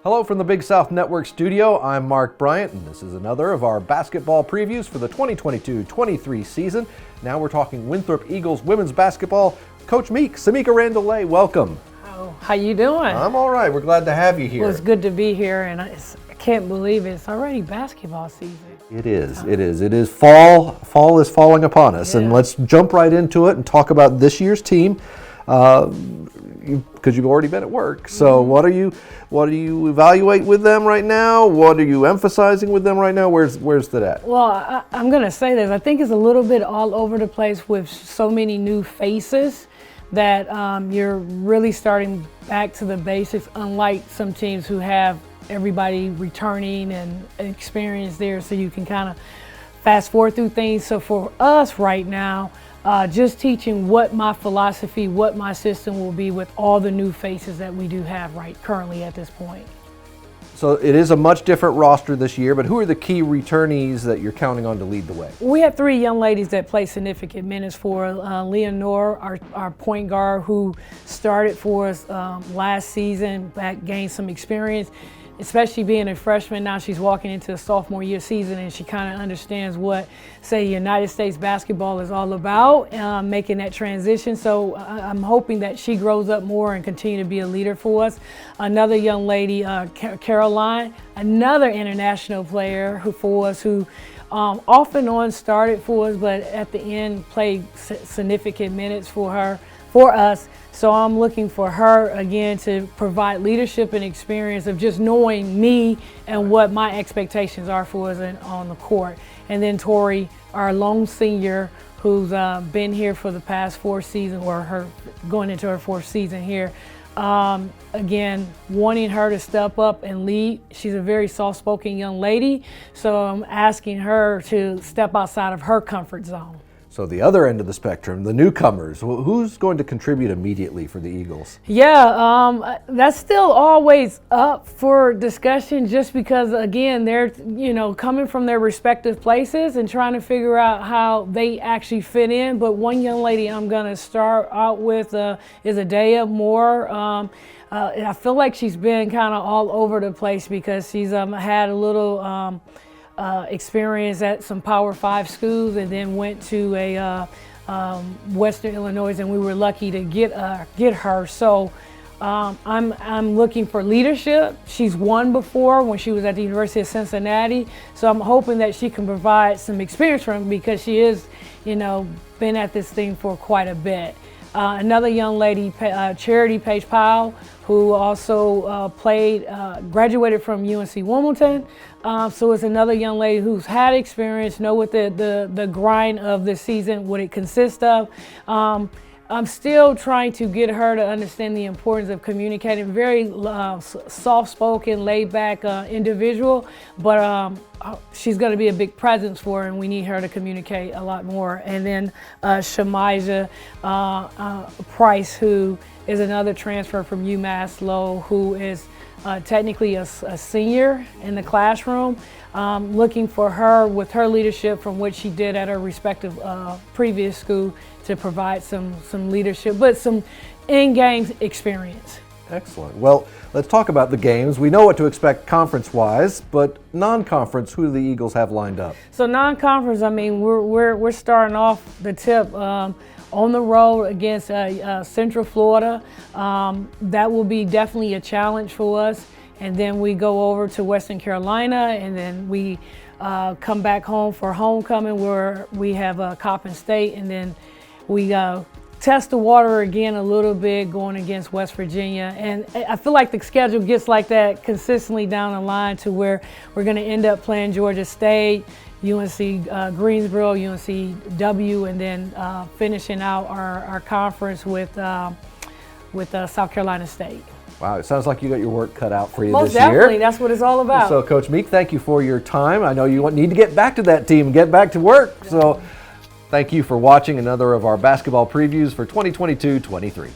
Hello from the Big South Network studio. I'm Mark Bryant, and this is another of our basketball previews for the 2022-23 season. Now we're talking Winthrop Eagles women's basketball. Coach Meek, Semeka, Randall, welcome. Oh, how you doing? I'm all right. We're glad to have you here. Well, it's good to be here, and I can't believe it's already basketball season. It is. It is fall. Fall is falling upon us, and let's jump right into it and talk about this year's team. Because you've already been at work. So what do you evaluate with them right now? What are you emphasizing with them right now? Where's that at? Well, I'm going to say this. I think it's a little bit all over the place with so many new faces that you're really starting back to the basics, unlike some teams who have everybody returning and experience there, so you can kind of fast forward through things. So for us right now, just teaching what my philosophy, what my system will be with all the new faces that we do have currently at this point. So it is a much different roster this year, but who are the key returnees that you're counting on to lead the way? We have three young ladies that play significant minutes for Leonore, our point guard, who started for us last season, gained some experience. Especially being a freshman, now she's walking into a sophomore year season, and she kind of understands what, say, United States basketball is all about, making that transition. So I'm hoping that she grows up more and continue to be a leader for us. Another young lady, Caroline, another international player for us who off and on started for us, but at the end played significant minutes for us. So I'm looking for her again to provide leadership and experience of just knowing me and what my expectations are for us on the court. And then Tori, our lone senior, who's been here for the past 4 seasons, or going into her 4th season here. Again, wanting her to step up and lead. She's a very soft-spoken young lady, so I'm asking her to step outside of her comfort zone. So the other end of the spectrum, the newcomers, who's going to contribute immediately for the Eagles? Yeah, that's still always up for discussion, just because, again, they're coming from their respective places and trying to figure out how they actually fit in. But one young lady I'm going to start out with is Adea Moore. I feel like she's been kind of all over the place because she's had a little experience at some Power 5 schools, and then went to a Western Illinois, and we were lucky to get her. So I'm looking for leadership. She's won before when she was at the University of Cincinnati, so I'm hoping that she can provide some experience for him, because she is, been at this thing for quite a bit. Another young lady, Charity Page Powell, who also graduated from UNC Wilmington. So it's another young lady who's had experience, know what the grind of the season, what it consists of. I'm still trying to get her to understand the importance of communicating. Very soft-spoken, laid-back individual, but she's going to be a big presence for her, and we need her to communicate a lot more. And then Shemija Price, who is another transfer from UMass Lowell, who is technically a senior in the classroom. Looking for her, with her leadership from what she did at her respective previous school, to provide some leadership, but some in-game experience. Excellent. Well, let's talk about the games. We know what to expect conference-wise, but non-conference, who do the Eagles have lined up? So non-conference, I mean, we're starting off the tip on the road against Central Florida. That will be definitely a challenge for us. And then we go over to Western Carolina, and then we come back home for homecoming, where we have Coppin State, and then we test the water again a little bit going against West Virginia. And I feel like the schedule gets like that consistently down the line, to where we're going to end up playing Georgia State, UNC Greensboro, UNCW, and then finishing out our conference with South Carolina State. Wow, it sounds like you got your work cut out for you Most this year. definitely, that's what it's all about. So, Coach Meek, thank you for your time. I know you need to get back to that team, get back to work. So, thank you for watching another of our basketball previews for 2022-23.